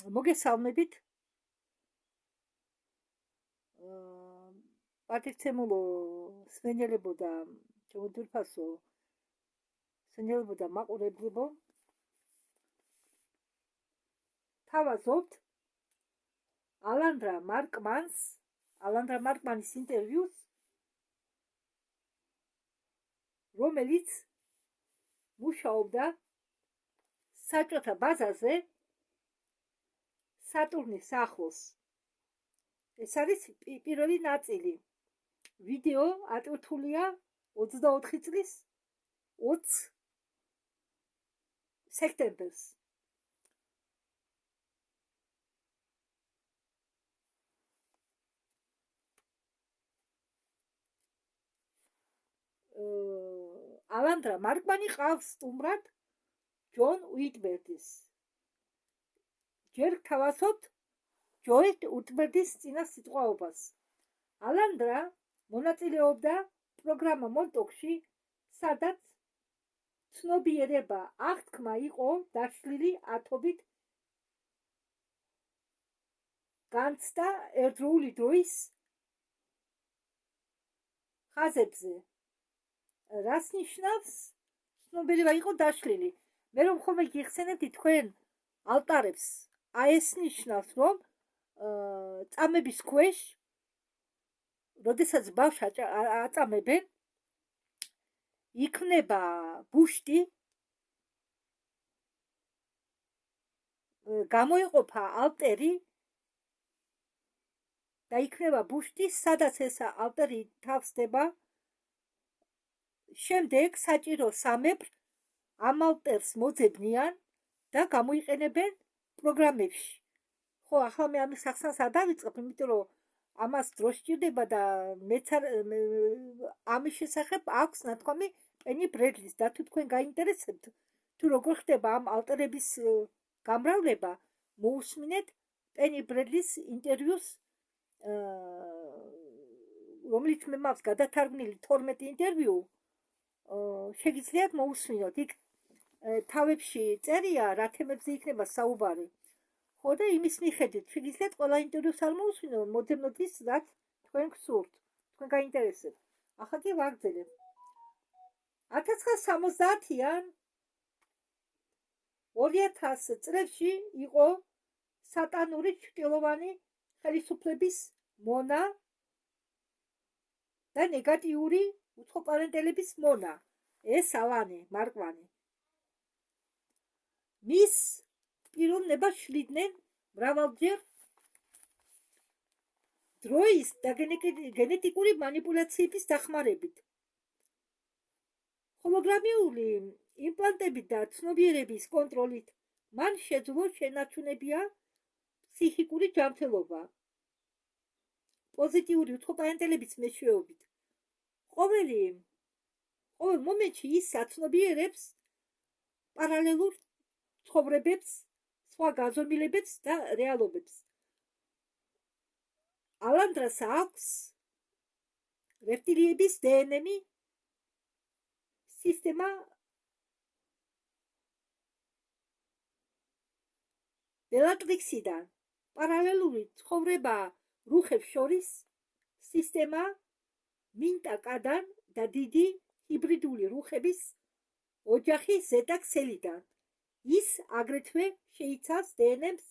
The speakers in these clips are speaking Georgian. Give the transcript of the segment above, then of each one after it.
მოგესალმებით. პატივცემულო სვენელებო და ჯოდურფასო სვენელებო და მაყურებლებო. თავაზობთ ალანდრა მარკმანის ინტერვიუს, რომელიც მუშაობდა საჭოთა ბაზაზე სატურნის ახლოს. ეს არის პირველი ნაწილი. ვიდეო ატვირთულია 24 წლის 20 სექტემბერს. ალანდრა მარკმანი ყავს სტუმრად ჯონ უიტბერდის. ჯერ გთავაზობთ ჯოეთ უიტბერდის წინასიტყვაობას. ალანდრა მონაწილეობდა პროგრამა მონტოქში, სადაც ცნობიერება აღთქმა იყო დაშლილი ათობით განცდა ერთდროული დროის ხაზებზე. რას ნიშნავს ცნობიერება იყო დაშლილი? მე რომ ხოლმე გიხსენებდი თქვენ ალტარებს, ეს ნიშნავს, რომ წამების ქვეშ, როდესაც ბავშვს აწამებენ, იქნება ბუშტი, გამოიყოფა ალტერი და იქნება ბუშტი, სადაც ეს ალტერი თავსდება. შემდეგ საჭირო სამებრ ამ ალტერს მოძებნიან და გამოიყენებენ პროგრამებში. ხო, ახლა მე ამის ახსნას არ დავიწყებ, იმიტომ რომ ამას დრო სჭირდება და მეც ამის შესახებ აქვს ნათქვამი პენი ბრედლის და თუ თქვენ გაინტერესებთ, თუ როგორ ხდება ამ ალტერების გამრავლება, მოусმინეთ პენი ბრედლის ინტერვიუს, რომელიც მე მაქვს გადათარგმნილი 12 ინტერვიუ. შეგიძლიათ მოусმინოთ. იქ თავებში წერია რა თემებზე იქნება საუბარი. ხო და იმის მიხედვით შეგიძლიათ ყველა ინტერვიუს არ მოусმინოთ, მოძებნოთ ის, რაც თქვენ გსურთ, თქვენ გაინტერესებთ. ახლა კი ვაგრძელებ. 1970-იან 2000 წლებში იყო სატანური ჩრდილოვანი ხელისუფლების მონა და ნეგატიური უცხოპლანეტელების მონა. ეს ალანი მარკმანი. მის პიროვნებას შლიდნენ მრავალჯერ დროის და გენეტიკური მანიპულაციების დახმარებით. ჰოლოგრამიული იმპლანტებით და ცნობიერების კონტროლით მან შეძლო შენარჩუნებია ფსიქიკური ჯანმრთელობა პოზიტიური უცხოპლანეტელების მეშვეობით. ყოველ მომენტში ის აცნობიერებს პარალელურ ცხოვრებებს, სხვა გაზომილებებს და რეალობებს. ალანდრას აქვს რეპტილიების დნმ სისტემა ბელატრიქსიდან. პარალელური ცხოვრება რუხებს შორის სისტემა მინტაკადან და დიდი ჰიბრიდული რუხების ოჯახი ზეტა ქსელიდან. ის აგრეთვე შეიცავს დნმ-ს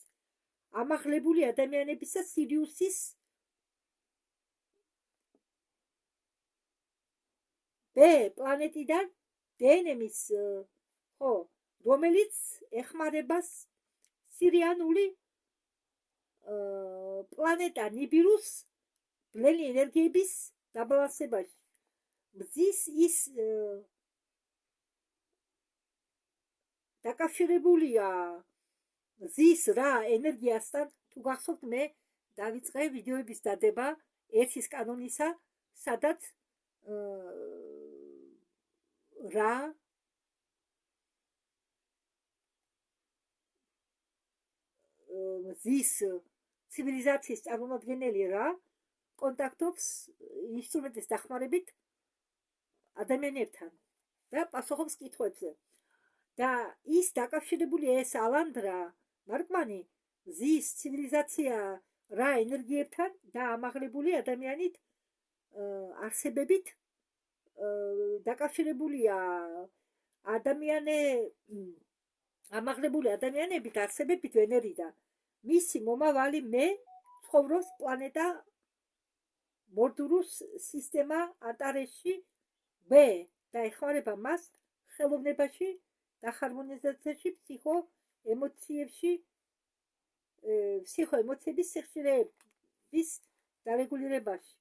ამაღლებული ადამიანებისა სირიუსის B პლანეტიდან დნმ-ის, რომელიც ეხმარება სირიანული პლანეტა ნიბირუს ბლელი ენერგიების დაბალანსებაში. მზის ის დაკავშირებულია მზის რა ენერგიასთან. თუ გახსოვთ, მე დავიწყე ვიდეოების დადება ერთის კანონისა, სადაც რა მზის ცივილიზაციის წარმომადგენელი რა კონტაქტობს ინსტრუმენტის დახმარებით ადამიანებთან და პასუხობს კითხვებზე. და ის დაკავშირებულია ეს ალანდრა მარკმანი ზის ცივილიზაცია რა ენერგიებთან და ამაღლებული ადამიანით არსებებით დაკავშირებულია ამაღლებული ადამიანებით არსებებით ვენერიდან. მისი მომავალი მე ცხოვრობს პლანეტა მორდურუს სისტემა ანტარესში B და ეხმარება მას ხელოვნებაში და ჰარმონიზაციაში ფსიქოემოციების სიხშირეების დარეგულირებაში.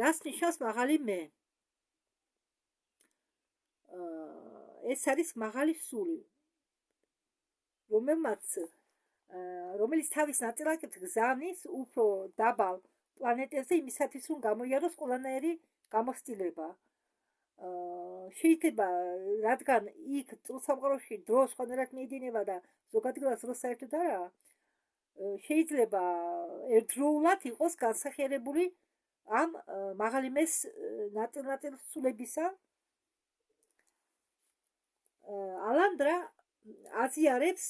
რას ნიშნავს მაღალი მე? ეს არის მაღალი სული, რომელიც თავის ნაწილაკებს გზავნის უფრო დაბალ პლანეტებზე იმისათვის, რომ გამოიაროს ყველანაირი გამოცდილება. შეიძლება, რადგან იქ წელსამყაროში დრო სხვანაირად მიედინება და ზოგადად დრო საერთოდ არაა, შეიძლება ერთდროულად იყოს განსახიერებული ამ მაღალი მეს ნაწილ სულებისა. ალანდრა აზიარებს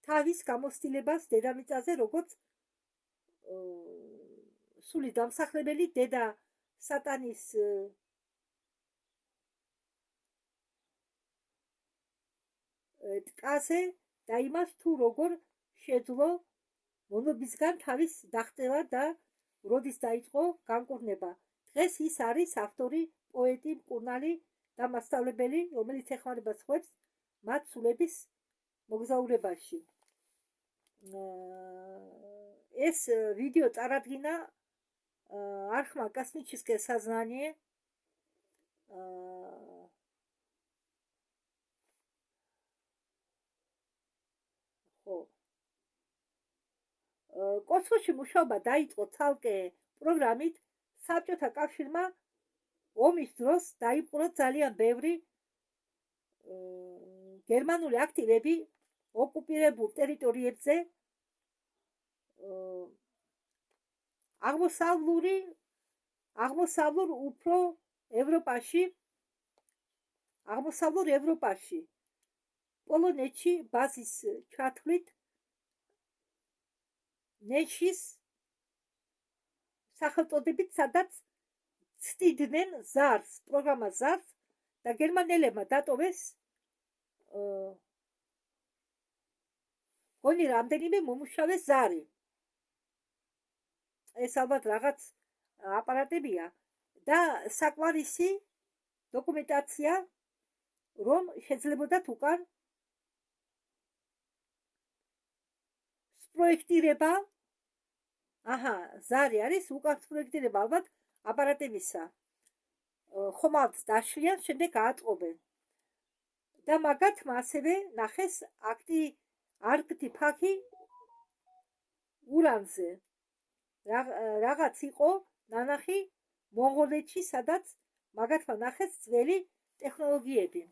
თავის გამოცდილებას დედამიწაზე, როგორც სული დამსახლებელი დედა სატანის ტკაზე და იმას თუ როგორ შეძლო მონობისგან თავის დაღწევა და როდის დაიწყო განკურნება. დღეს ის არის ავტორი, პოეტი, მკურნალი და მასწავლებელი, რომელიც ეხმარება სხვებს მათ სულების მოგზაურებაში. ეს ვიდეო წარადგინა архма космическое сознание კოსმოსში მუშაობა დაიწყო ცალკე პროგრამით. საბჭოთა კავშირმა ომის დროს დაიპყრო ძალიან ბევრი გერმანული აქტივები ოკუპირებულ ტერიტორიებზე. აღმოსავლურ უფრო ევროპაში პოლონეთში ბაზის ჩათვლით ნეშის სახელწოდებით, სადაც ცდიდნენ ზარს, პროგრამა ზარს და გერმანელებმა დატოვეს გონი რამდენიმე მომუშავე ზარი. ეს ალბათ რაღაც აპარატებია და საკმარისი დოკუმენტაცია, რომ შეძლებოდათ უკან სპროექტირება. ზარი არის უკან სპროექტირება ალბათ აპარატებისა. ხომალდს დაშლიან, შემდეგ აატყობენ. და მაგათმა ასევე ნახეს არქტიფაქი ურანზე. რაღაც იყო ნანახი მონღოლეთში, სადაც მაგათმა ნახეს ძველი ტექნოლოგიები.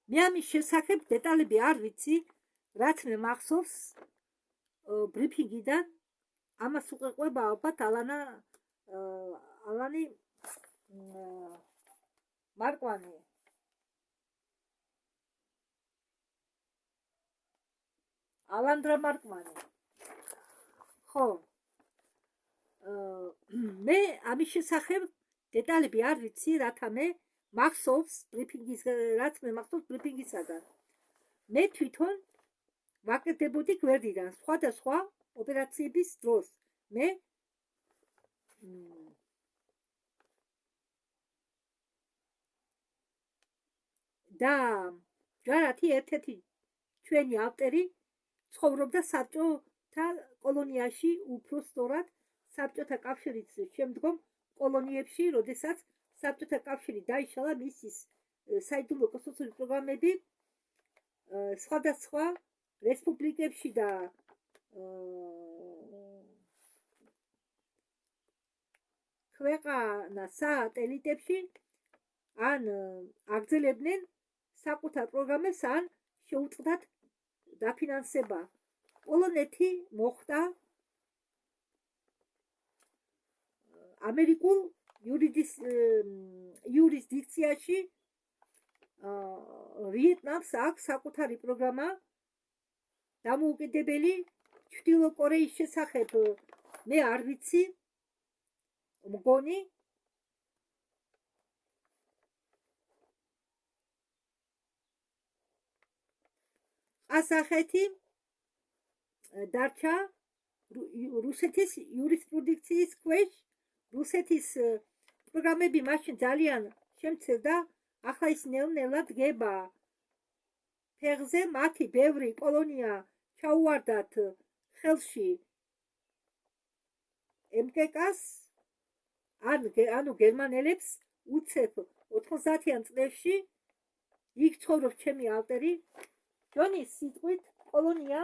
მე ამის შესახებ დეტალები არ ვიცი, რაც მე მახსოვს ბრიფინგიდან. ამას უყურება ალბათ ალანი მარკვანი. ალანდრა მარკვანი. ხო, მე ამის შესახებ დეტალები არ ვიცი, რათა მე მახსოვს ბრიფინგისაგან. მე თვითონ ვაკეთებოდი გვერდიდან სხვადასხვა ოპერაციების დროს. მე და ჯარათი ერთ-ერთი ჩვენი ავტერი ცხოვრობდა საბჭოთა კოლონიაში, უფრო სწორად საბჭოთა კავშირის შემდგომ კოლონიებში, როდესაც საბჭოთა კავშირი დაიშალა, მისის საიდუმლო კოსმოსური პროგრამები სხვადასხვა რესპუბლიკებში და ქვეყანა სატელიტებში ან აგრძელებდნენ საკუთარ პროგრამებს ან შეუწყდათ დაფინანსება. პოლონეთი მოხვდა ამერიკულ იურისდიქციაში. ვიეტნამს აქვს საკუთარი პროგრამა დამოუკიდებელი ჩრდილო კორეის შესახებ მე არ ვიცი, მგონი ყაზახეთი დარჩა რუსეთის იურისპრუდიქციის ქვეშ. რუსეთის პროგრამები მაშინ ძალიან შემცირდა, ახლა ის ნელ-ნელა დგება ფეხზე. მათი ბევრი კოლონია ჩაუვარდათ ხელში MKK-ს, ანუ გერმანელებს. უცებ 90-იან წლებში იქ ცხოვრობს ჩემი ალტერი. ჯონის სიტყვით კოლონია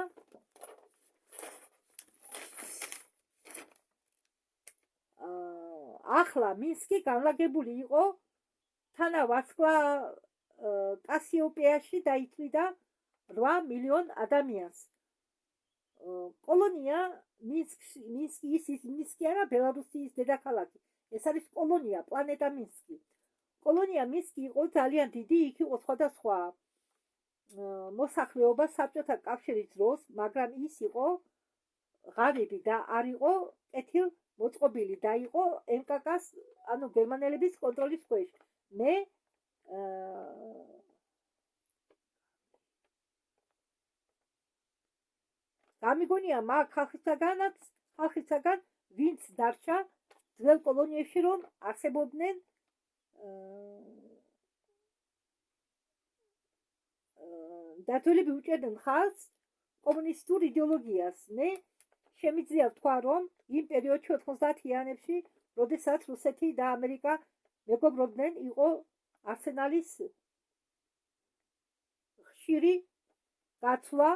ახლა მინსკი განლაგებული იყო თანავარსკვლა კასიოპეაში და ითვლიდა 8 მილიონ ადამიანს. კოლონია მინსკი არა ბელარუსიის დედაქალაქი. ეს არის კოლონია, პლანეტა მინსკი. კოლონია მინსკი იყო ძალიან დიდი, იქ იყო სხვადასხვა მოსახლეობა საბჭოთა კავშირის დროს, მაგრამ ის იყო ღარიბი და არ იყო კეთილ მოწყობილი და იყო MKK-ს, ანუ გერმანელების კონტროლის ქვეშ. მე გამიგონია მაგ ხალხისაგან ვინც დარჩა ძველ კოლონიებში, რომ არსებობდნენ დათვლები უჭერდნენ ხალხს კომუნისტურ იდეოლოგიას. მე შემიძლია ვთქვა, რომ იმ პერიოდში 90-იანებში, როდესაც რუსეთი და ამერიკა მეგობრობდნენ, იყო არსენალის ხშირი გაცვლა,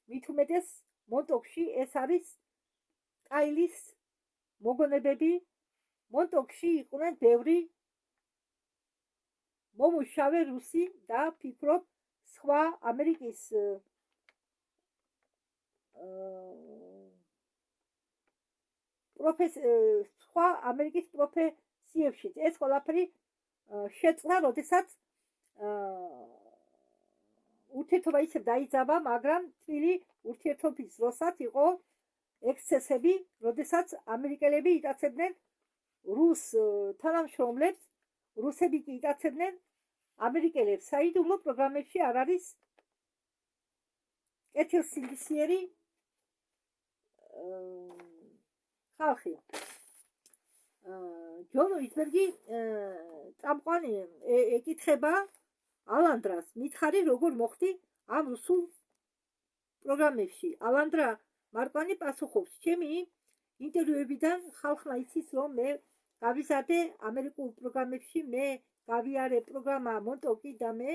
მით უმეტეს მონტოქში. ეს არის კაილის მოგონებები. მონტოქში იყვნენ ბევრი მომუშავე რუსი და ფიქრობ სხვა ამერიკის სხვა ამერიკის პროფესიებშიც. ეს ყველაფერი შეწყდა, როდესაც ურთიერთობა ისევ დაიძაბა, მაგრამ თბილი ურთიერთობის დროსაც იყო ექსცესები, როდესაც ამერიკელები იტაცებდნენ რუს თანამშრომლებს, რუსები კი იტაცებდნენ ამერიკელებს. საიდუმლო პროგრამებში არ არის კეთილსინდისიერი ხალხი. ჯონ ვისბერგი წამყვანი ეკითხება ალანდრას, მითხარი როგორ მოხდი ამ რუსულ პროგრამებში. ალანდრა მარკვანი პასუხობს, ჩემი ინტერვიუებიდან ხალხმა იცის, რომ მე გავიზარდე ამერიკულ პროგრამებში, მე გავიარე პროგრამა მონტოკი და მე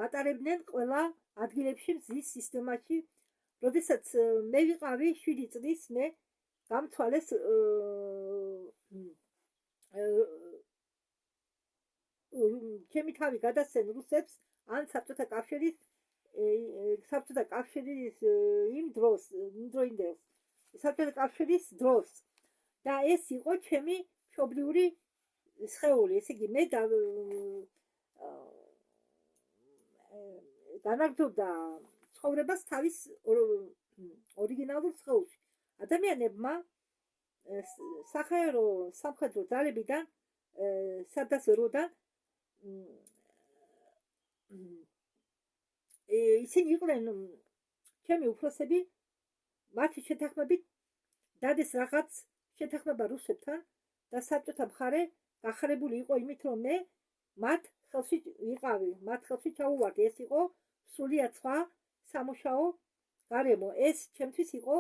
მატარებდნენ ყველა ადგილებში მზის სისტემაში. როდესაც მე ვიყავი 7 წლის, მე გამცვალეს ჩემი თავი გადასცენ რუსებს ან საბჭოთა კავშირის იმ დროს, საბჭოთა კავშირის დროს. და ეს იყო ჩემი მშობლიური სხეული. ესე იგი, მე განაგრძობდა ცხოვრებას თავის ორიგინალურ სხეულში. ადამიანებმა სახაერო სამხედრო ძალებიდან სადაზეროდან ისინი იყვნენ ჩემი უფროსები, მათი შეთანხმებით დადეს რაღაც შეთანხმება რუსებთან და საბჭოთა მხარე გახარებული იყო იმით, რომ მე მათ ხელში ვიყავი, მათ ხელში ჩაუვარდი. ეს იყო სრულიად სხვა სამუშაო გარემო. ეს ჩემთვის იყო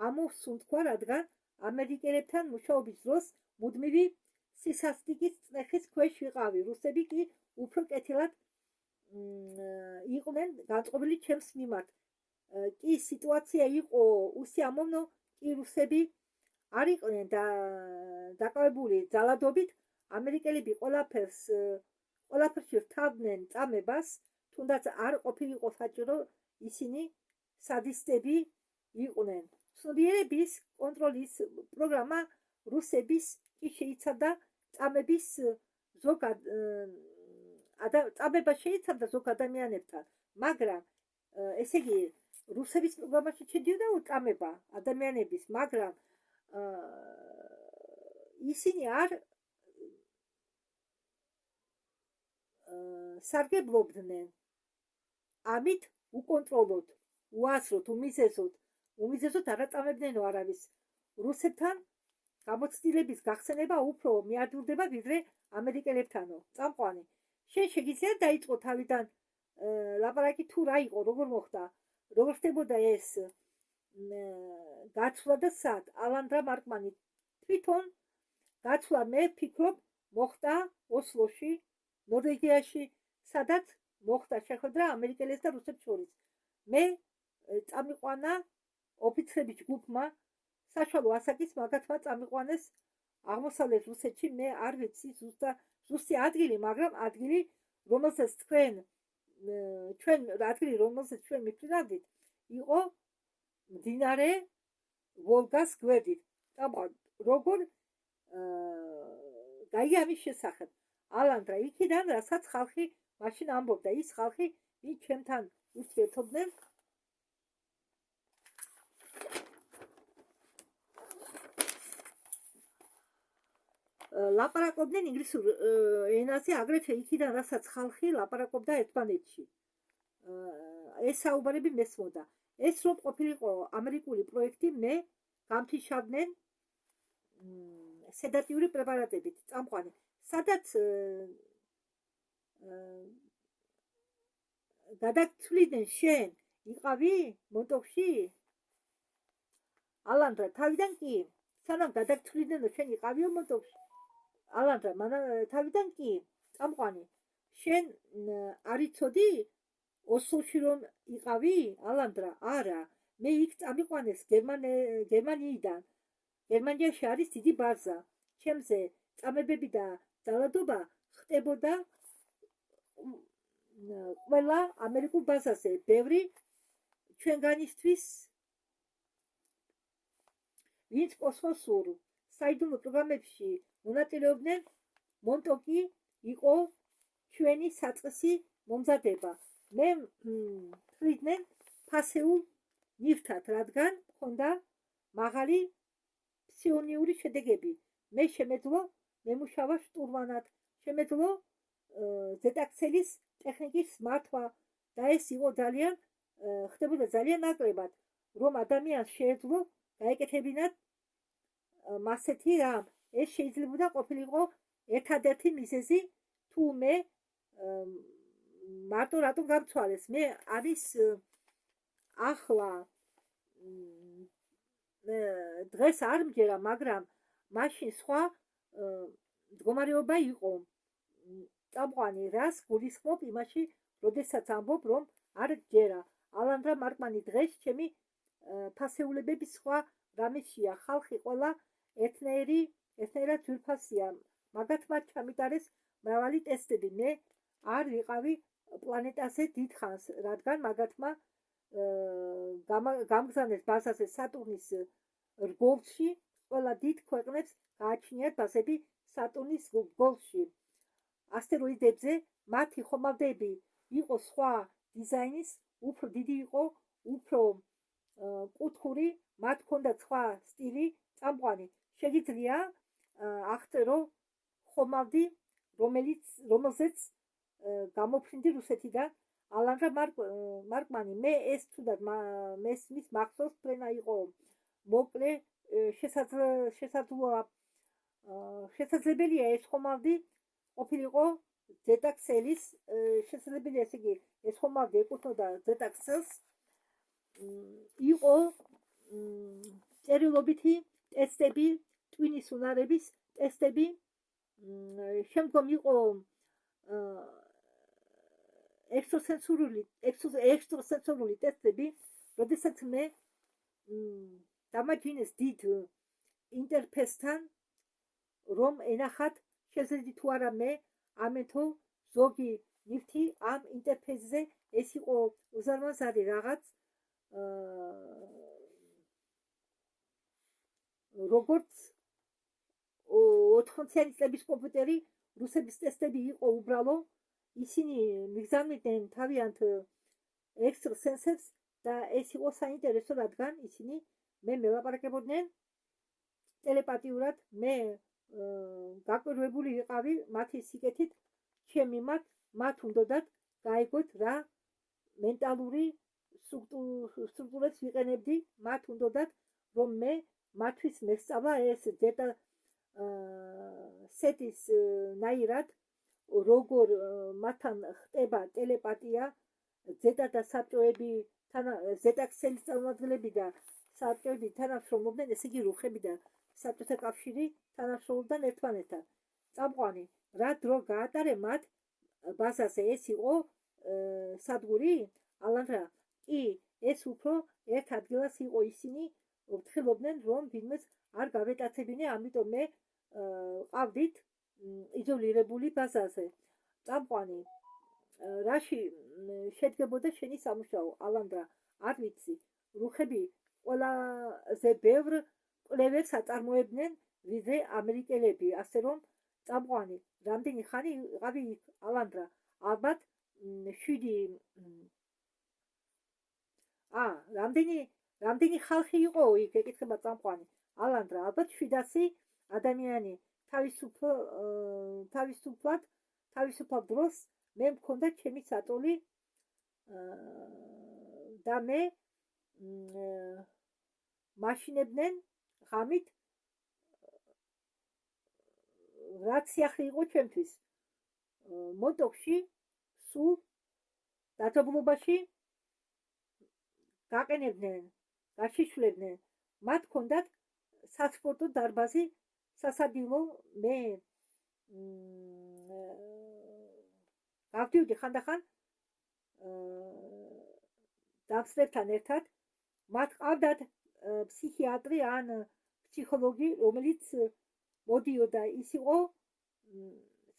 ამოსუნთქვა, რადგან ამერიკელებთან მუშაობის დროს მუდმივი სისასტიკის წნეხის ქვეშ ვიყავი. რუსები კი უფრო კეთილად იყვნენ განწყობილი ჩემს მიმართ. კი სიტუაცია იყო უსიამოვნო, კი რუსები არ იყვნენ დაკავებული ძალადობით, ამერიკელები ყველაფერში რთავდნენ წამებას, თუნდაც არ ყოფილიყო საჭირო, ისინი სადისტები იყვნენ. ცნობიერების კონტროლის პროგრამა რუსების კი შეიცავდა წამების წამება შეიცავდა ზოგ ადამიანებთან, მაგრამ ესე იგი რუსების პროგრამაში შედიოდა წამება ადამიანების, მაგრამ ისინი არ სარგებლობდნენ ამით უკონტროლოდ, უასროდ, უმიზეზოდ არ აწამებდნენო არავის. რუსებთან გამოცდილების გახსენება უფრო მიადვილდება ვიდრე ამერიკელებთანო. წამყვანი. შენ შეგიძლია დაიწყო თავიდან ლაპარაკი თუ რა იყო, როგორ მოხდა, როგორ ხდებოდა ეს გაცვლა და სად. ალანდრა მარკმანი თვითონ გაცვლა, მე ვფიქრობ, მოხდა ოსლოში, ნორვეგიაში, სადაც მოხდა შეხვედრა ამერიკელებს და რუსებს შორის. მე წამიყვანა ოფიცრების ჯგუფმა, საშუალო ასაკის მაგათმა წამიყვანეს აღმოსავლეთ რუსეთში, მე არ ვიცი ზუსტი ადგილი, მაგრამ ადგილი, რომელსაც ჩვენ მიფრინავდით, იყო მდინარე ვოლგას გვერდით. როგორ გაიგე ამის შესახებ. ალანდრა იქიდან, რასაც ხალხი მაშინ ამბობდა, ის ხალხი, ვინც ჩვენთან ურთიერთობდნენ, ლაპარაკობდნენ ინგლისურ ენაზე, აგრეთვე იქიდან, რასაც ხალხი ლაპარაკობდა ერთმანეთში. ეს საუბარები მესმოდა. ეს რომ ყოფილიყო ამერიკული პროექტი, მე გამთიშავდნენ სედატიური პრეპარატებით, წამყვანი. სადაც გადაგცვლიდნენ შენ იყავი მონტოქში? ალანდრა, თავიდან კი, სანამ გადაგცვლიდნენო შენ იყავიო მონტოქში? ალანდრა, თავიდან კი, წამყვანი. შენ არ იცოდი ოსლოში რომ იყავი? ალანდრა, არა, მე იქ წამიყვანეს გერმანიიდან. გერმანიაში არის დიდი ბაზა. ჩემზე წამებები და ძალადობა ხდებოდა ყველა ამერიკულ ბაზაზე. ბევრი ჩვენგანისთვის, ვინც კოსმოსურ საიდუმლო პროგრამებში მონაწილეობდნენ, მონტოკი იყო ჩვენი საწყისი მომზადება. მე თვლიდნენ ფასეულ ნივთად, რადგან მქონდა მაღალი ფსიონიური შედეგები. მე შემეძლო მემუშავა შტურმანად, შემეძლო ზედაქსელის ტექნიკის მართვა და ეს იყო ხდებოდა ძალიან ნაკლებად, რომ ადამიანს შეეძლო გაეკეთებინათ მასეთი რამ. ეს შეიძლებოდა ყოფილიყო ერთადერთი მიზეზი, თუ მე მარტო რატომ გამცვალეს. მე არის ახლა დღეს არ მჯერა, მაგრამ მაშინ სხვა მდგომარეობა იყო. წამყვანი, რას გულისხმობ იმაში, როდესაც ამბობ, რომ არ გჯერა. ალანდრა მარკმანი, დღეს ჩემი ფასეულებები სხვა რამისია. ხალხი ყველა ერთნაირად ძვირფასია. მაგათ მათ ჩამიტარეს მრავალი ტესტები. მე არ ვიყავი პლანეტაზე დიდხანს, რადგან მაგათმა გამგზავნეს ბაზაზე სატურნის რგოლში. ყველა დიდ ქვეყნებს გააჩნიათ ბაზები სატურნის რგოლში. ასტეროიდებზე მათი ხომალდები იყო სხვა დიზაინის, უფრო დიდი იყო, უფრო კუთხური, მათ ჰქონდათ სხვა სტილი. წამყვანი, შეგიძლია აღწერო ხომალდი, რომელზეც გამოფრინდი რუსეთიდან. ალანდრა მარკმანი, მე ეს თუდად მესმის მახსოვს, ფრენა იყო მოკლე, შესაძლებელია ეს ხომალდი ყოფილიყო ზედაქსელის, შესაძლებელია ესე იგი ეს ხომალდი ეკუთვნოდა ზედაქსელს. იყო წერილობითი ტესტები, ტვინის უნარების ტესტები, შემდგომ იყო ექსტრასენსორული ტესტები, როდესაც მე დამაჯინეს დიდ ინტერფეისთან რომ ენახათ შეძლებდით თუ არა მე ამეთო ზოგი ნივთი ამ ინტერფეისზე ეს იყო უზარმაზარი რაღაც როგორც 80-იანი წლების კომპიუტერი რუსების ტესტები იყო უბრალო ისინი მიგზავნიდნენ თავიანთ ექსტრასენსებს და ეს იყო საინტერესო რადგან ისინი მე მელაპარაკებოდნენ ტელეპათიურად მე გაკვირვებული ვიყავი მათი სიკეთით ჩემი მათ უნდათ გაიგოთ რა მენტალური სტრუქტურებს ვიყენებდი მათ უნდათ რომ მე მათთვის მესწავლა ეს ზეტა სეტის ნაირად როგორ მათთან ხდება ტელეპათია ზეტა და საბჭოები ზეტა ქსელის წარმომადგენლები და საბჭოები თანამშრომლობდნენ ესე იგი რუხები და საბჭოთა კავშირი თანამშრომლობდნენ ერთმანეთთან წამყვანი რა დრო გაატარე მათ ბაზაზე ეს იყო სადგური ალანდრა კი ეს უფრო ერთ ადგილას იყო ისინი ვთხოვდნენ რომ ვინმეს არ გავეტაცებინე ამიტომ მე ყავდით იზოლირებული ბაზაზე წამყვანი რაში შედგებოდა შენი სამუშაო ალანდრა არ ვიცი რუხები ყველაზე ბევრ კვლევებს აწარმოებდნენ ვიდრე ამერიკელები ასე რომ წამყვანი რამდენი ხანი ვიყავი იქ ალანდრა ალბათ 7 რამდენი ხალხი იყო იქ ეკითხება წამყვანი ალანდრა ალბათ 700 ადამიანი თავისუფლად დროს მე მქონდა ჩემი საწოლი და მე მაშინებდნენ ღამით რაც სიახლე იყო ჩემთვის მოტოქში სულ დაძაბულობაში გაყენებდნენ გაშიშვლებდნენ მათ ჰქონდათ სასპორტო დარბაზი სასადილო მე გავდივდი ხანდახან დამსწრებთან ერთად მათ ყავდათ ფსიქიატრი ან ფსიქოლოგი რომელიც მოდიოდა ის იყო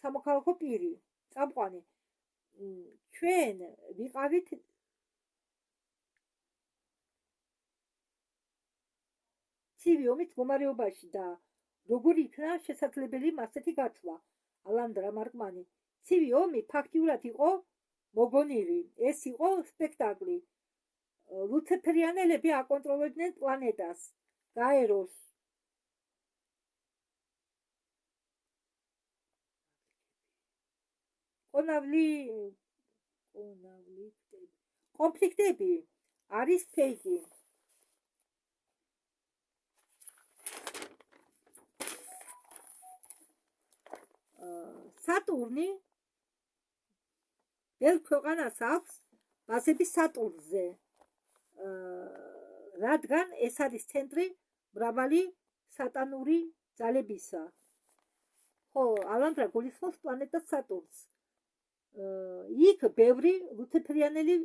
სამოქალაქო პირი წამყვანი ჩვენ ვიყავით ცივი ომის მდგომარეობაში და როგორ იქნა შესაძლებელი მასეთი გაცვლა ალანდრა მარკმანი ცივი ომი ფაქტიურად იყო მოგონილი ეს იყო სპექტაკლი ლუციფერიანელები აკონტროლებდნენ პლანეტას გაეროს კონფლიქტები არის ფეიქი სატურნი ბევრ ქვეყანას აქვს ბაზები სატურნზე რადგან ეს არის ცენტრი მრავალი სატანური ძალებისა ხო ალანდრა გულისხმობს პლანეტას სატურნს იქ ბევრი ლუციფერიანელი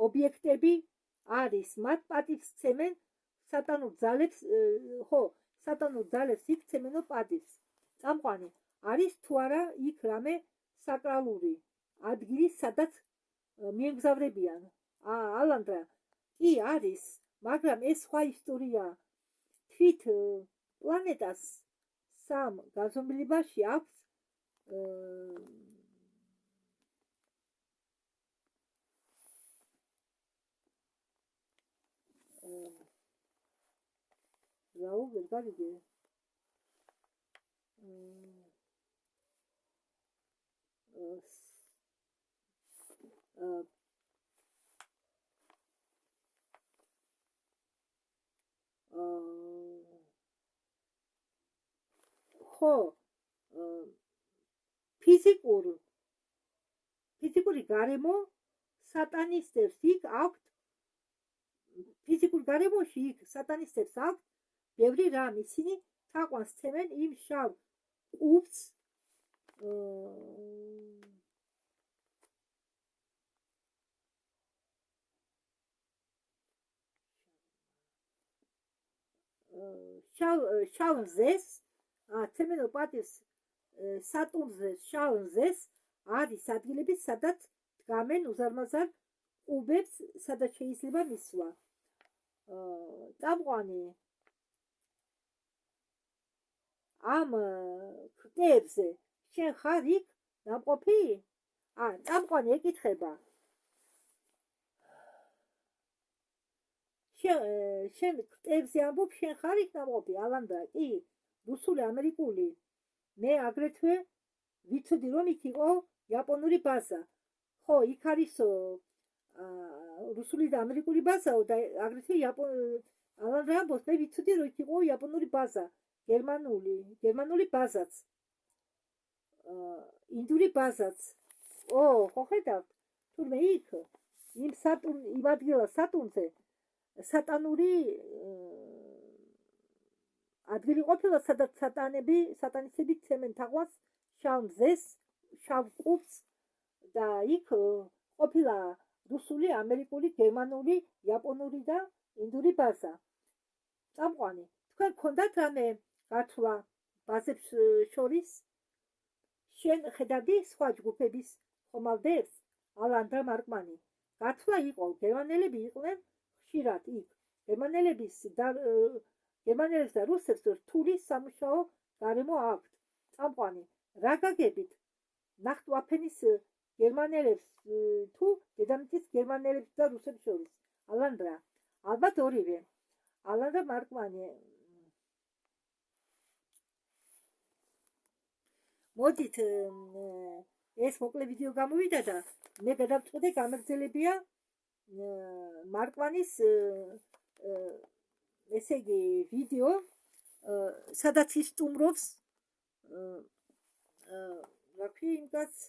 ობიექტები არის მათ პატივს სცემენ სატანურ ძალებს ხო სატანურ ძალებს იქ სცემენო პატივს წამყვანი არის თუ არა იქ რამე საკრალური ადგილი სადაც მიემგზავრებიან ალანდრა კი არის მაგრამ ეს სხვა ისტორია თვით პლანეტას სამ გაზომილებაში აქვს რაო ვერ გავიგე ხო ფიზიკური გარემო სატანისტებს იქ აქვთ ფიზიკურ გარემოში იქ სატანისტებს აქვთ ბევრი რამ ისინი თაყვანს სცემენ იმ შავ ყუფს შავ მზეს, ცემენო პატივს სატურნზე შავ მზეს არის ადგილები, სადაც დგამენ უზარმაზარ ყუბებს, სადაც შეიძლება მისვლა. წამყვანი ამ კვებზე შენ ხარ იქ ნამყოფი? წამყვანი ეკითხება. შენ კვებზე ამბობ, შენ ხარ იქ ნამყოფი? ალანდრა, კი, რუსული, ამერიკული. მე აგრეთვე ვიცოდი, რომ იქ იყო იაპონური ბაზა. ხო, იქ არის რუსული და ამერიკული ბაზაო და აგრეთვე ალანდრა ამბობს, მე ვიცოდი, რომ იქ იყო იაპონური ბაზა, გერმანული ბაზაც, ინდური ბაზაც. ხო ხედავთ, თურმე იქ იმ ადგილას სატურნზე სატანური ადგილი ყოფილა, სადაც სატანისტები ცემენ თაყვანს შავ მზეს, შავ ყუბს და იქ ყოფილა რუსული, ამერიკული, გერმანული, იაპონური და ინდური ბაზა. წამყვანი, თქვენ გქონდათ რამე გათვლა ბაზებს შორის? შენ ხედავდი სხვა ჯგუფების ხომალდებს? ალანდრა მარკმანი, გათვლა იყო, გერმანელები იყვნენ ხშირად იქ. გერმანელებს და რუსებს რთული სამუშაო გარემო აქვთ. წამყვანი, რა გაგებით? ნახტვაფენის გერმანელებს თუ დედამიწის გერმანელებს და რუსებს შორის? ალანდრა, ალბათ ორივე. ალანდრა მარკმანი, მოდით ეს მოკლე ვიდეო გამოვიდა და მე გადავწყვეტე გამეგრძელებია მარკმანის ესე იგი ვიდეო, სადაც ის სტუმრობს რა ქვია იმ კაცს,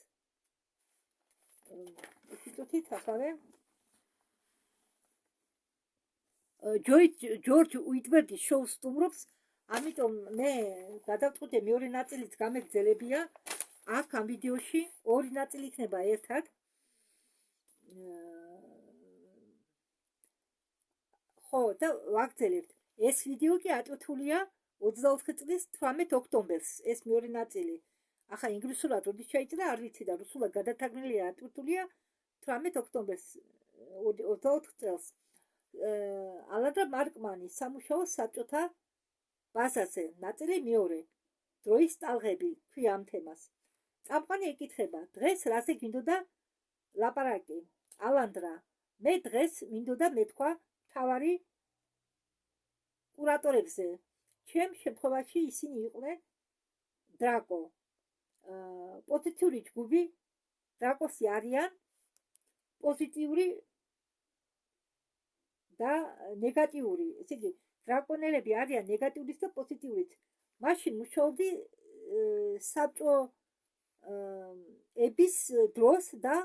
ეთიტოთით ახალე ჯორჯ უიტბერდის შოუს სტუმრობს, ამიტომ მე გადავწყვეტე მეორე ნაწილიც გამეგრძელებია. აქ ამ ვიდეოში ორი ნაწილი იქნება ერთად. ხო, და ვაგრძელებთ. ეს ვიდეო კი აწვეთულია 24 წლის 18 ოქტომბერს, ეს მეორე ნაწილი. ახლა ინგლისურად როდის ჩაიწერა არ ვიცი და რუსულად გადათარგმნილია, აწვეთულია 18 ოქტომბერს 24 წელს. ალანდრა მარკმანის სამუშაო საბჭოთა ბაზაზე, ნაწილი მეორე. დროის ტალღები ქვია ამ თემას. წამყვანი ეკითხება, დღეს რაზე გინდოდა ლაპარაკი? ალანდრა, მე დღეს მინდოდა მეთქვა მთავარი კურატორებზე. ჩემ შემთხვევაში ისინი იყვნენ დრაკო. პოზიტიური ჯგუფი დრაკოსი არიან პოზიტიური და ნეგატიური. ესე იგი, დრაკონელები არიან ნეგატიურიც და პოზიტიურიც. მაშინ მუშაობდი საბჭოების დროს და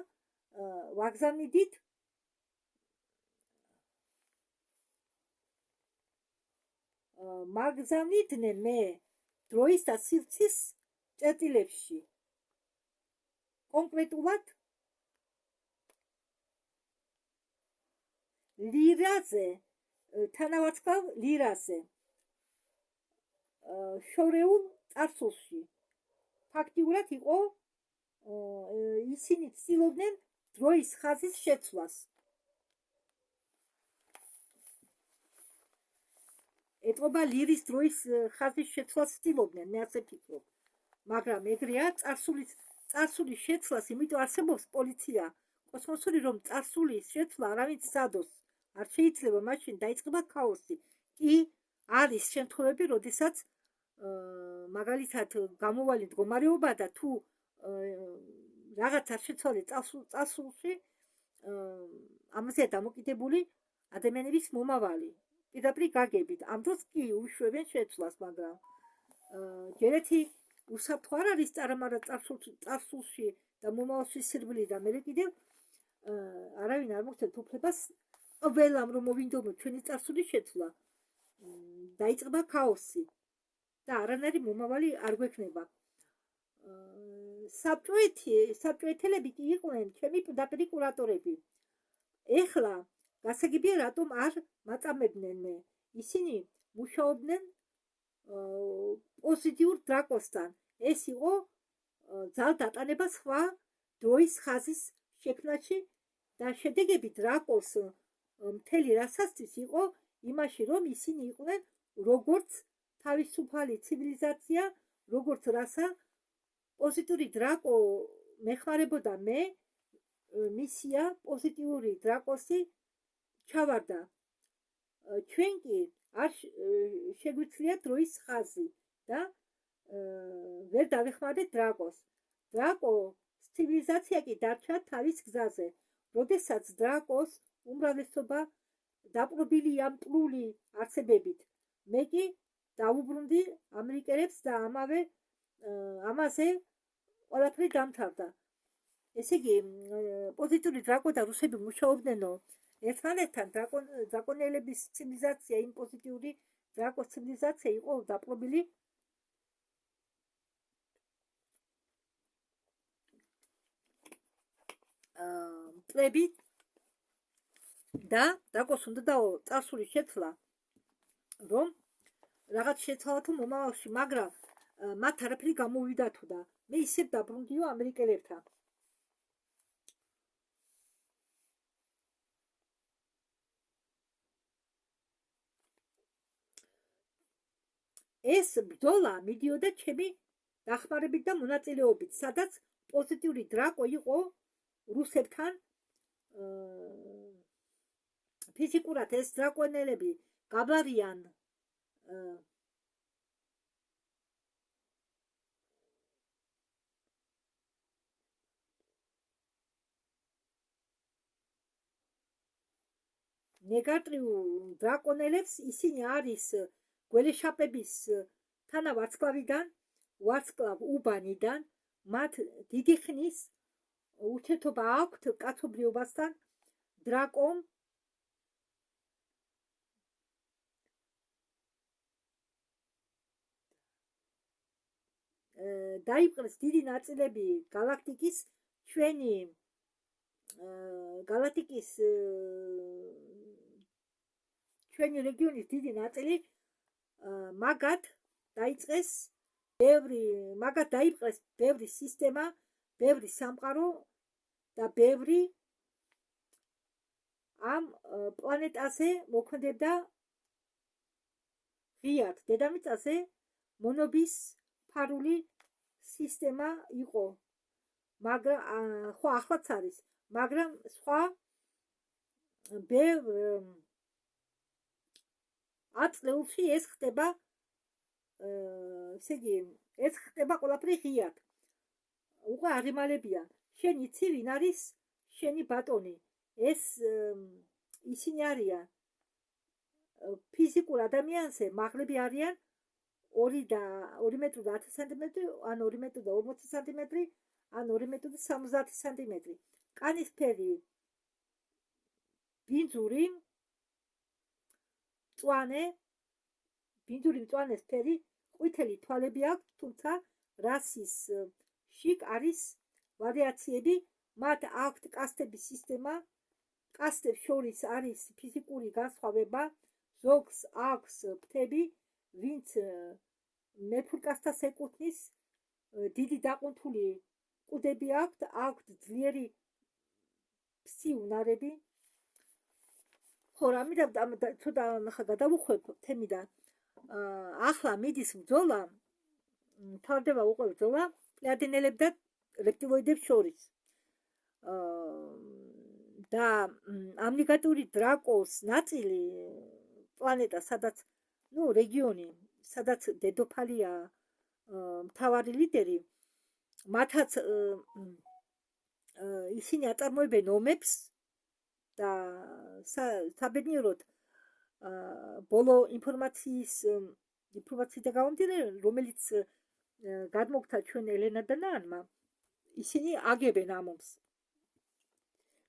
ვაგზავნიდით მაგზავნიდნენ მე დროის და სივრცის წერტილებში. კონკრეტულად ლირაზე, თანავარსკვლავ ლირაზე, შორეულ წარსულში. ფაქტიურად იყო ისინი ცდილობდნენ დროის ხაზის შეცვლას. ეტყობა ლირის დროის ხაზის შეცვლას ცდილობდნენ, მე ასე ვფიქრობ. მაგრამ ეგრეა, წარსულის შეცვლას, იმიტომ არსებობს პოლიცია კოსმოსური, რომ წარსულის შეცვლა არავინ სცადოს. არ შეიძლება, მაშინ დაიწყება ქაოსი. კი, არის შემთხვევები, როდესაც მაგალითად გამოვალი მდგომარეობა და თუ რაღაც არ შეცვალე წარსულში, ამაზეა დამოკიდებული ადამიანების მომავალი. პირდაპირ გაგებით. ამ დროს კი უშვებენ შეცვლას, მაგრამ ჯერეთი უსაფრთხო არ არის წარამარა წარსულში და მომავალში სირბილი და მე კიდევ არავინ არ მოხდეთ უფლებას ყველამ რომ მოვინდომოთ ჩვენი წარსულის შეცვლა. დაიწყება ქაოსი და არანაირი მომავალი არ გვექნება. საბჭოეთელები კი იყვნენ ჩემი პირდაპირი კურატორები. ეხლა გასაგებია რატომ არ მაწამებდნენ მე. ისინი მუშაობდნენ პოზიტიურ დრაკოსთან. ეს იყო ძალდატანება სხვა დროის ხაზის შექმნაში და შედეგები დრაკოს მთელი რასასთვის იყო იმაში, რომ ისინი იყვნენ როგორც თავისუფალი ცივილიზაცია, როგორც რასა პოზიტიური დრაკო მეხმარებოდა მე, მისია პოზიტიური დრაკოსი ჩავარდა. ჩვენ კი არ შეგვიძლია დროის ხაზი და ვერ დავეხმარეთ დრაკოს. დრაკო ცივილიზაცია კი დარჩა თავის გზაზე. როდესაც დრაკოს უმრავლესობა დაპყრობილია მკვლული არსებებით, მე კი დავუბრუნდი ამერიკელებს და ამაზე ყველაფერი დამთავრდა. ესე იგი, პოზიტიური დრაკო და რუსები მუშაობდნენო ერთმანეთთან. დრაკონელების ცივილიზაცია, იმ პოზიტიური დრაკოს ცივილიზაცია იყო დაპყრობილი მტრებით და დრაკოს უნდა წარსული შეცვლა, რომ რაღაც შეცვალათო მომავალში, მაგრამ მათ არაფერი გამოვიდათო და მე ისევ დაბრუნდიო ამერიკელებთან. ეს ბრძოლა მიდიოდა ჩემი დახმარებით და მონაწილეობით, სადაც პოზიტიური დრაკო იყო რუსებთან. ფიზიკურად ეს დრაკონელები გაბარიან ნეგატიურ დრაკონელებს. ისინი არის გველეშაპების თანავარსკვლავიდან, ვარსკვლავ უბანიდან. მათ დიდი ხნის ურთიერთობა აქვთ კაცობრიობასთან. დრაკომ დაიპყრეს დიდი ნაწილები გალაქტიკის, ჩვენი გალაქტიკის ჩვენი რეგიონის დიდი ნაწილი. მაგათ დაიწყეს დაიპყრეს ბევრი სისტემა, ბევრი სამყარო და ბევრი ამ პლანეტაზე მოქმედებდა ღიად. დედამიწაზე მონობის ფარული სისტემა იყო, მაგრამ ხო ახლაც არის, მაგრამ სხვა ბევრ აწლეულში ეს ხდება. ესე იგი, ეს ხდება ყველაფერი ღიად. უკვე არ იმალებიან. შენ იცი ვინ არის შენი ბატონი? ეს ისინი არიან ფიზიკურ ადამიანზე მაღლები არიან 2 მეტრი და 10 სანტიმეტრი, ან 2 მეტრი და 40 სანტიმეტრი, ან 2 მეტრი და 70 სანტიმეტრი. კანისფერი, ბინძური მწვანე ფერი, ყვითელი თვალები აქვს, თუმცა რასის შიგ არის ვარიაციები. მათ აქვთ კასტების სისტემა, კასტებს შორის არის ფიზიკური განსხვავება. ზოგს აქვს ფრთები, ვინც მეფულკასტას ეკუთვნის, დიდი დაყუნთული კუდები აქვთ ძლიერი ფსი უნარები. ხო, რამიდან ცოტა ხა გადავუხვევ თემიდან. ახლა მიდის ბრძოლა, თავდება უკვე ბრძოლა პლეიადიანელებს და რეპტილოიდებს შორის. და ამნიგატური დრაკოს ნაწილი პლანეტა, სადაც რეგიონი, სადაც დედოფალია მთავარი ლიდერი, მათაც ისინი აწარმოებენ ომებს და საბედნიეროდ ბოლო ინფორმაციიდან გამომდინარე, რომელიც გადმოგთა ჩვენ ელენა და ნანმა, ისინი აგებენ ამ ომს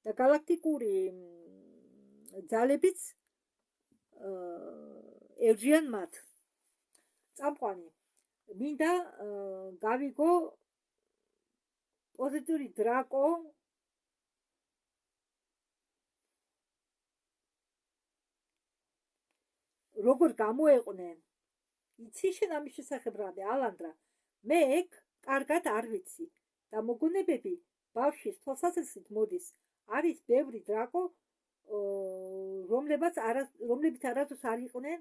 და გალაქტიკური ძალებიც ევჯიან მათ. წამყვანი მინდა გავიგო პოზიტიური დრაკო როგორ გამოეყვნენ იცი შენ ამის შესახებ რამე, ალანდრა? მე ეგ კარგად არ ვიცი და მოგონებები ბავშვის თვალსაზრისით მოდის. არის ბევრი დრაკო, რომლებიც არასდროს არ იყვნენ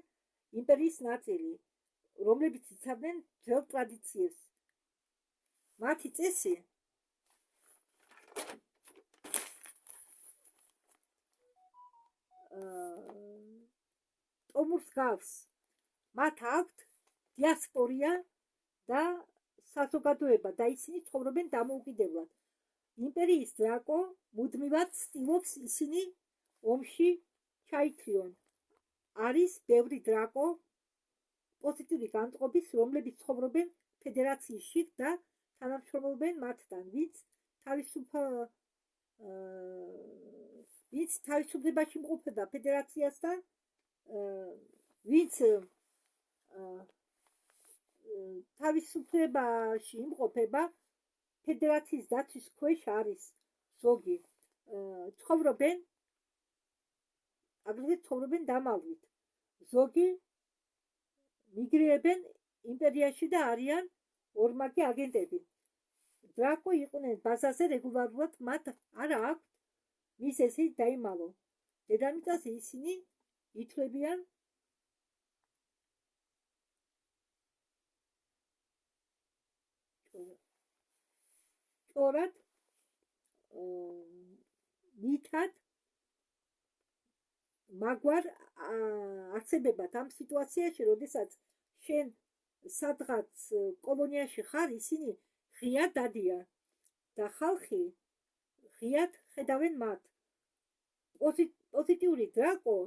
იმპერიის ნაწილი, რომლებიც იცავდნენ ძველ ტრადიციებს. მათი წესი ტომურს გავს. მათ აქვთ დიასპორია და საზოგადოება და ისინი ცხოვრობენ დამოუკიდებლად. იმპერიის დრაკო მუდმივად ცდილობს ისინი ომში ჩაითრიონ. არის ბევრი დრაკო პოზიტიური განწყობის, რომლებიც ცხოვრობენ ფედერაციაში და თანამშრომლობენ მათთან, ვინც თავისუფლებაში იმყოფება ფედერაციასთან, ვინც თავისუფლებაში იმყოფება ფედერაციის დაცვის ქვეშ არის ზოგი. აგრეთვე ცხოვრობენ დამალვით. ზოგი მიგრირებენ იმპერიაში და არიან ორმაგი აგენტები. დრაკო იყვნენ ბაზაზე რეგულარულად, მათ არ აქვთ მიზეზი დაიმალონ. დედამიწაზე ისინი ითვლებიან ჭორად, მითად, მაგვარ არსებებად ამ სიტუაციაში, როდესაც შენ სადღაც კოლონიაში ხარ, ისინი ღიად დადიან და ხალხი ღიად ხედავენ მათ. პოზიტიური დრაკო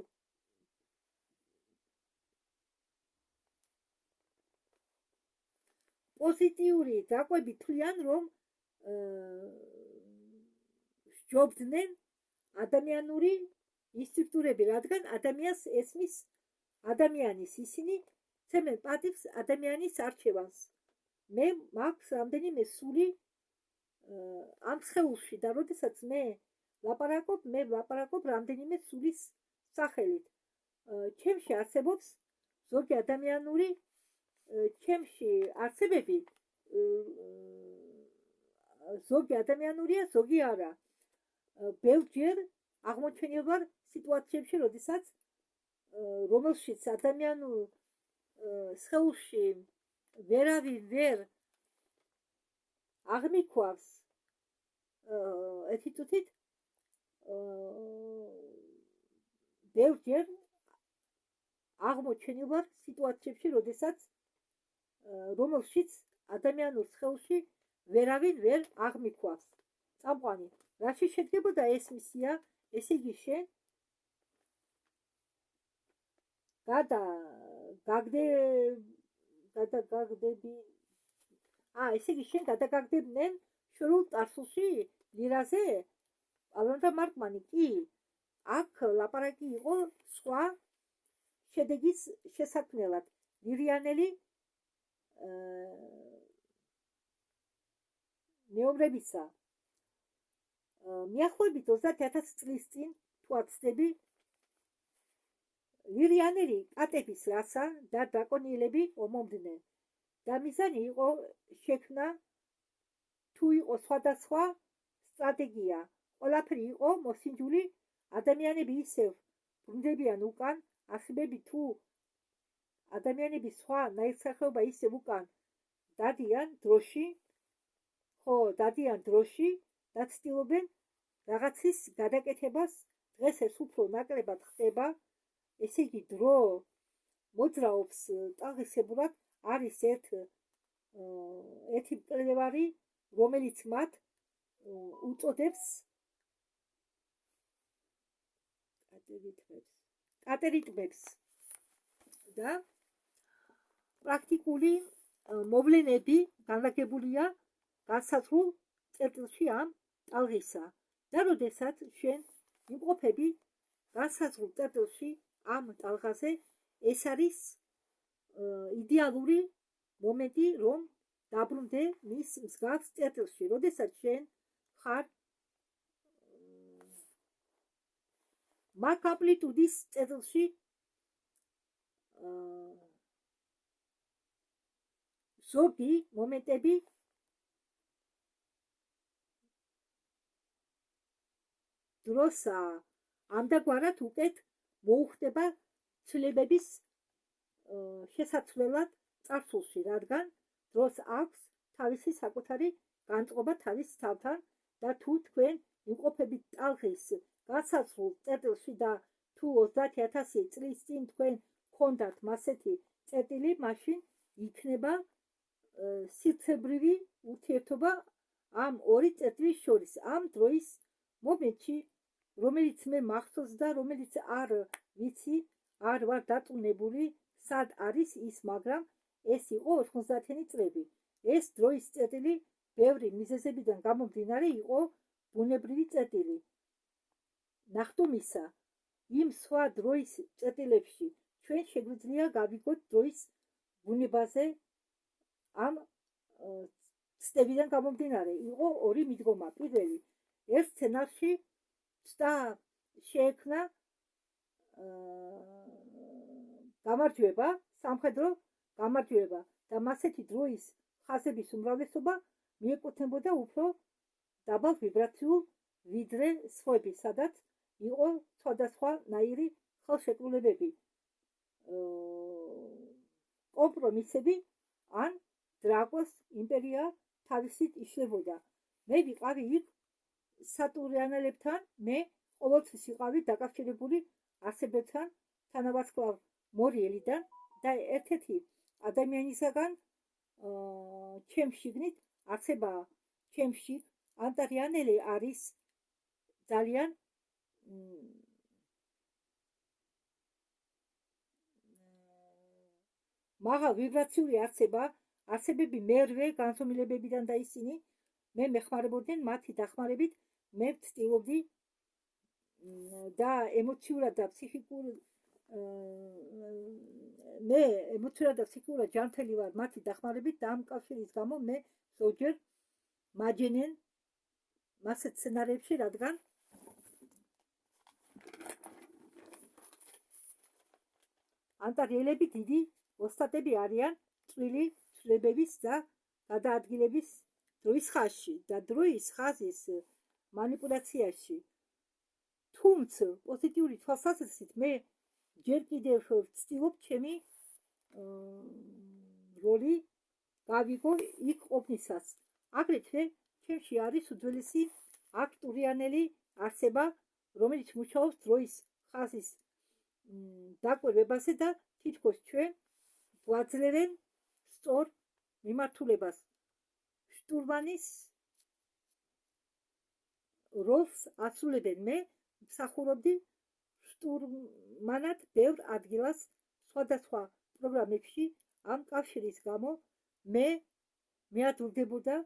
პოზიტიური დრაკოები თვლიან, რომ სჯობდნენ ადამიანური ინსტინქტურები, რადგან ადამიანს ესმის ადამიანის, ისინი ცემენ პატივს ადამიანის არჩევანს. მე მაქვს რამდენიმე სული ამ სხეულში და როდესაც მე ვლაპარაკობ რამდენიმე სულის სახელით. ჩემში არსებობს ზოგი ადამიანური, ჩემში არსებები ზოგი ადამიანურია, ზოგი არა. ბევრჯერ აღმოჩენილ ვარ სიტუაციებში, რომელშიც ადამიანურ სხეულში ვერავინ ვერ აღმიქვავს ეთიტუთით. ბევრჯერ აღმოჩენილ ვარ სიტუაციებში, რომელშიც ადამიანურ სხეულში ვერავინ ვერ აღმიქვავს. წამყვანი, რაში შედგებოდა ეს მისია? ესე იგი შენ გადაგაგდებდნენ შორულ წარსულში ლირაზე? ალანდრა მარკმანი კი აქ ლაპარაკი იყო სხვა შედეგის შესაქმნელად. ლირიანელი მეომრებისა. მიახლოებით 30,000 წლის წინ, თუ არ ვცდები, ლირიანელი კატების რასა და დრაკონიელები ომობდნენ და მიზანი იყო შექმნა, თუ იყო სხვადასხვა სტრატეგია. ყველაფერი იყო მოსინჯული, ადამიანები ისევ ბრუნდებიან უკან, არსებები თუ ადამიანების სხვა ნაირსახეობა ისევ უკან დადიან დროში და ცდილობენ რაღაცის გადაკეთებას. დღეს ეს უფრო ნაკლებად ხდება. ესე იგი დრო მოძრაობს ტალღისებურად. არის ერთი მკვლევარი, რომელიც მათ უწოდებს კატერიტმებს და პრაქტიკული მოვლენები განლაგებულია განსაზღვრულ წერტილში ამ ტალღისა. და როდესაც შენ იმყოფები განსაზღვრულ წერტილში ამ ტალღაზე, ეს არის იდეალური მომენტი, რომ დაბრუნდე მის მსგავს წერტილში. როდესაც შენ ხარ მაგ ამპლიტუდის წერტილში, ზოგი მომენტები დროსა ამდაგვარად უკეთ მოუხდება ცვლილებების შესაძლებლად წარსულში, რადგან დროს აქვს თავისი საკუთარი განწყობა თავის თავთან და თუ თქვენ იმყოფებით ტალღის განსაზღვრულ წერტილში და თუ 30,000 წლის წინ თქვენ გქონდათ მასეთი წერტილი, მაშინ იქნება სივრცებრივი ურთიერთობა ამ ორი წერტილის შორის. ამ დროის მომენტში, რომელიც მე მახსოვს და რომელიც არ ვიცი, არ ვარ დარწმუნებული, სად არის ის, მაგრამ ეს იყო 90-იანი წლები. ეს დროის წერტილი ბევრი მიზეზებიდან გამომდინარე იყო ბუნებრივი წერტილი. ნახტომისა, იმ სხვა დროის წერტილებში ჩვენ შეგვიძლია გავიგოთ დროის ბუნებაზე ამ ცდებიდან გამომდინარე. იყო ორი მიდგომა. პირველი, ერთ სცენარში ცდა შეექმნა გამარჯვება, სამხედრო გამარჯვება და მასეთი დროის ხაზების უმრავლესობა მიეკუთვნებოდა უფრო დაბალ ვიბრაციულ ვიდრე სხვები, სადაც იყო სხვადასხვანაირი ხელშეკრულებები, კომპრომისები ან დრაკოს იმპერია თავისით იშლებოდა. მე ვიყავი იქ სატურიანელებთან, მე ყოველთვის ვიყავი დაკავშირებული არსებებთან, თანავარსკვლავ მორიელიდან და ერთ-ერთი ადამიანისაგან ჩემს შიგნით არსება ჩემში ანტარიანელი არის ძალიან მაღალ ვიბრაციული არსებები მერვე განზომილებებიდან და ისინი მე მეხმარებოდნენ მათი დახმარებით. მე ვცდილობდი და ემოციურად და ფსიქიკურად ჯანმრთელი ვარ მათი დახმარებით და ამ კავშირის გამო მე ზოგჯერ მაჯენენ მასეთ სცენარებში, რადგან ანტარიელები დიდი ოსტატები არიან წვრილი ცვლილებების და გადაადგილების დროის ხაზში და დროის ხაზის манипуляციაში. თუმცა პოზიტიური თვალსაზრისით მე ჯერ კიდევ ვცდილობ ჩემი როლი გავიგო იქ ყოფნისას. აგრეთვე ჩემში არის უძველესი აქტურიანელი არსება, რომელიც მუშაობს დროის ხაზის დაკვირვებაზე და თითქოს ჩვენ გვაძლევენ სწორ მიმართულებას. შტურმანის როლს ასრულებენ. მე მსახურობდი შტურმანად ბევრ ადგილას სხვადასხვა პროგრამებში. ამ კავშირის გამო მე მეადვილდებოდა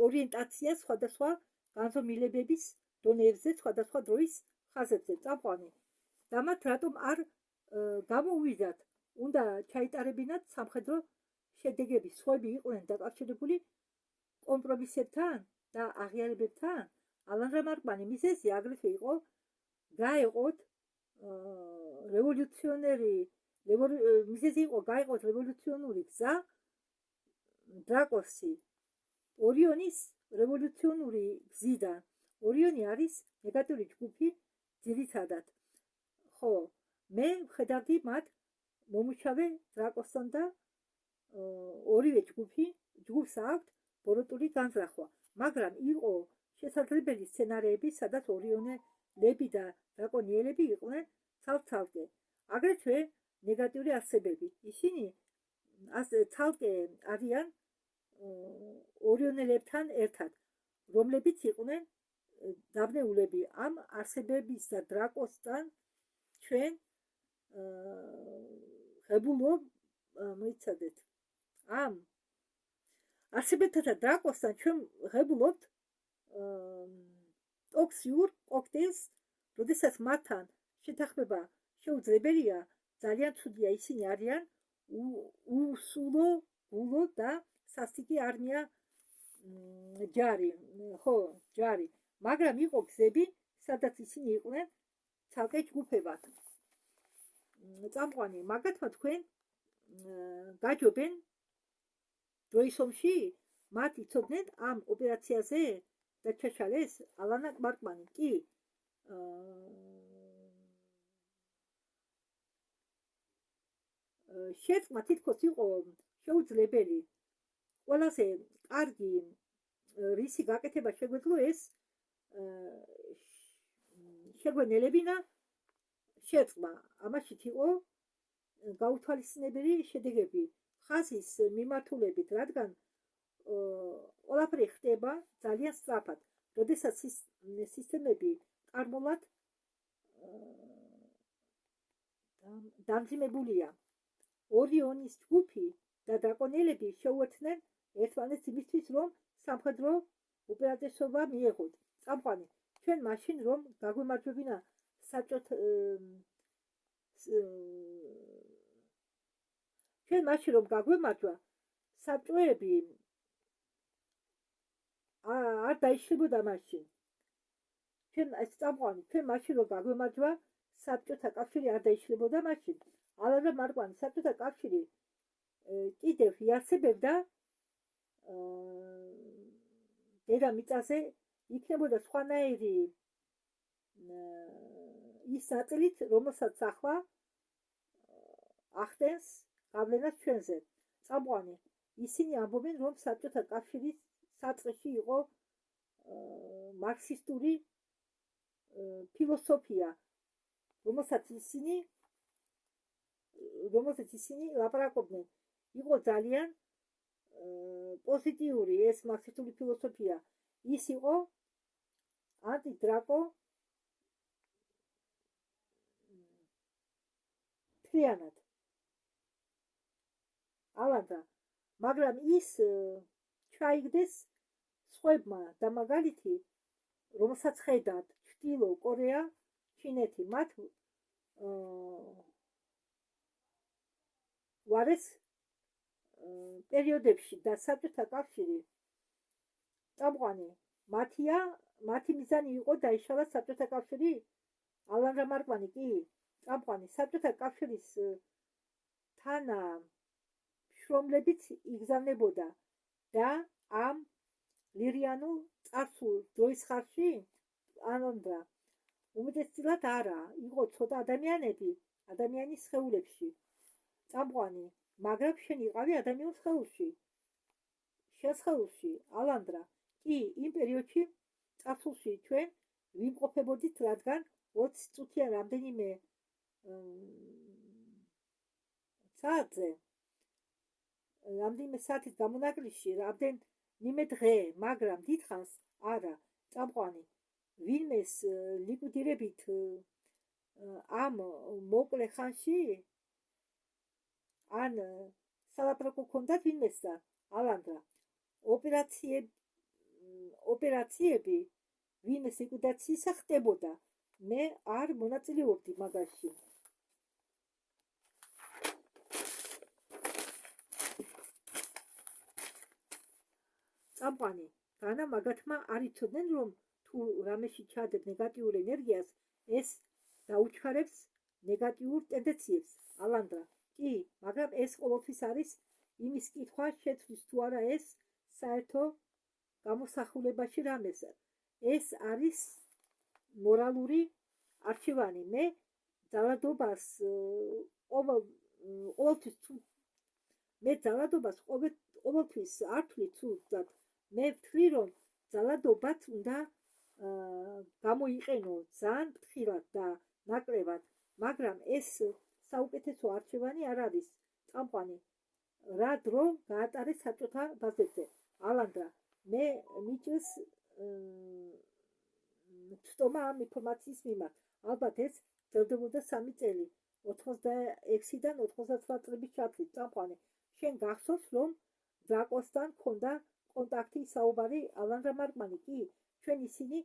ორიენტაცია სხვადასხვა განზომილებების დონეებზე, სხვადასხვა დროის ხაზებზე. წამყვანი და მათ რატომ არ გამოუვიდათ, უნდა ჩაიტარებინათ სამხედრო შედეგები. სხვები იყვნენ დაკავშირებული კომპრომისებთან და აღიარებებთან. ალან რემარკმანი მიზეზი აგრეთვე იყო გაეყოთ რევოლუციონური გზა დრაკოსი ორიონის რევოლუციონური გზიდან. ორიონი არის ნეგატიური ჯგუფი ძირითადად. ხო, მე ვხედავდი მათ მომუშავე დრაკოსთან და ორივე ჯგუფს აქვთ ბოროტული განზრახვა, მაგრამ იყო შესაძლებელი სცენარები, სადაც ორიონელები და დრაკონიელები იყვნენ ცალკე. აგრეთვე ნეგატიური არსებები. ისინი ცალკე არიან ორიონელებთან ერთად, რომლებიც იყვნენ დაბნეულები. ამ არსებების და დრაკოსთან ჩვენ ღებულობ მოიცადეთ. ამ არსებებთან და დრაკოსთან ჩვენ ღებულობთ ტოქსიურ კოქტეილს, როდესაც მათთან შეთანხმება შეუძლებელია. ძალიან ცუდია, ისინი არიან უსულო გულო და სასტიკი არმია ჯარი, მაგრამ იყო გზები, სადაც ისინი იყვნენ ცალკე ჯგუფებად. წამყვანი მაგათმა თქვენ გაჯობენ დროის ომში მათ იცოდნენ ამ ოპერაციაზე და ჩაშალეს ალანა მარკმანი კი შეწყმა თითქოს იყო შეუძლებელი ყველაზე კარგი რისი გაკეთება შეგვეძლო ეს შეგვენელებინა შეწყმა ამაშიც იყო გაუთვალისწინებელი შედეგები ხაზის მიმართულებით რადგან ყველაფერი ხდება ძალიან სწრაფად როდესაც სისტემები კარგულად დამძიმებულია ორიონის ჯგუფი და დრაკონელები შეუერთდნენ ერთმანეთს იმისთვის რომ სამხედრო უპირატესობა მიეღოთ წამყვანი ჩვენ მაშინ რომ გაგვემარჯვებინა ჩვენ მაშინ რომ გაგვემარჯვა საბჭოები არ დაიშლებოდა მაშინ ჩვენ ეს წამყვანი ჩვენ მაშინ რომ გაგვემარჯვა საბჭოთა კავშირი არ დაიშლებოდა მაშინ ალანა მარკმანი საბჭოთა კავშირი კიდევ იარსებებდა დედამიწაზე იქნებოდა სხვანაირი ის ნაწილით რომელსაც ახლა ახდენს გავლენას ჩვენზე წამყვანი ისინი ამბობენ რომ საბჭოთა კავშირის საწყისში იყო მარქსისტული ფილოსოფია რომელსაც ისინი ლაპარაკობდნენ იყო ძალიან პოზიტიური ეს მარქსისტული ფილოსოფია ის იყო ანტიდრაკო მთლიანად ალანდა მაგრამ ის ჩაიგდეს სხვებმა და მაგალითი რომელსაც ხედავთ ჩრდილო კორეა ჩინეთი მათ ვარეს პერიოდებში და საბჭოთა კავშირი წამყვანი მათი მიზანი იყო დაიშალა საბჭოთა კავშირი ალანა მარკმანი კი წამყვანი საბჭოთა კავშირის თანა შრომლებიც იგზავნებოდა და ამ ლირიანულ წარსულ დროის ხარში ანონდა უმეტესწილად არა იყო ცოტა ადამიანის სხეულებში წამყვანი მაგრამ შენ იყავი ადამიანურ სხეულში ალანდრა კი იმ პერიოდში წარსულში ჩვენ ვიმყოფებოდით რადგან 20 წუთიან რამდენიმე საათის გამონაკლისში რამდენიმე დღე მაგრამ დიდხანს არა წამყვანი ვინმეს ლიკვიდირებით ამ მოკლე ხანში ან სალაპარაკო ჰქონდათ ვინმეს და ალანდრა ოპერაციები ვინმეს ლიკვიდაციისა ხდებოდა მე არ მონაწილეობდი მაგაში წამყვანი განა მაგათმა არ იცოდნენ რომ თუ რამეში ჩადებ ნეგატიურ ენერგიას ეს დაუჩქარებს ნეგატიურ ტენდენციებს ალანდრა კი მაგრამ ეს ყოველთვის არის იმის კითხვა შეცვლის თუ არა ეს საერთო გამოსახულებაში რამეს ეს არის მორალური არჩევანი მე ძალადობას ყოველთვის არ ვთვლი ცუდად მე ვთვლი რომ ძალადობაც უნდა გამოიყენო ძალიან ფრთხილად და ნაკლებად მაგრამ ეს საუკეთესო არჩევანი არ არის წამყვანი რა დრო გაატარეს საბჭოთა ბაზებზე ალანდრა მე მიჭირს ცდომა ამ ინფორმაციის მიმართ ალბათ ეს გრძელდებოდა 3 წელი 86-დან 99 წლების ჩათვლით წამყვანი შენ გახსოვს რომ დრაკოსთან ჰქონდა კონტაქტი საუბარი ალანა მარკმანი კი ჩვენ ისინი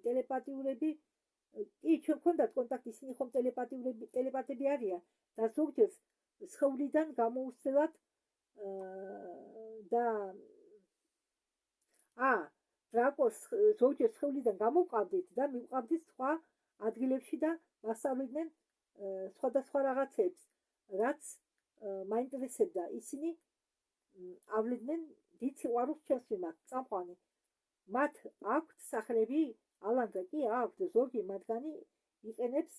ტელეპათიურები კი ჩვენ ჰქონდათ კონტაქტი ისინი ხომ ტელეპათები არიან და ზოგჯერ სხეულიდან გამოუცდელად და დრაკოს ზოგჯერ სხეულიდან გამოვყავდით და მივყავდით სხვა სკოლებში და მასწავლებდნენ სხვადასხვა რაღაცებს, რაც მაინტერესებდა. ისინი ავლენდნენ დიდ სიყვარულს ჩემს მიმართ, წამყვანი. მათ აქვთ სახელები, ალანდრა კი აქვთ, ზოგი მათგანი იყენებს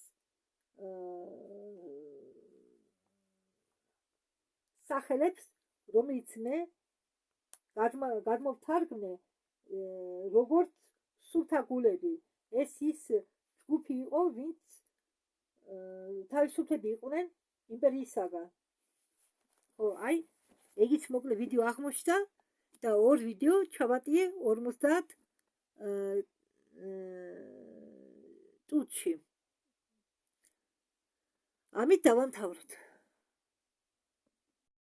სახელებს, რომელიც მე გადმოვთარგმნე როგორც სულთა გულები. ეს ის ჯგუფი იყო, ვინც თავისუფლები იყვნენ იმპერიისაგან. აი, ეგიც მოკლე ვიდეო აღმოჩნდა და ორ ვიდეო ჩავატიე 50 წუთში. ამით დავამთავროთ.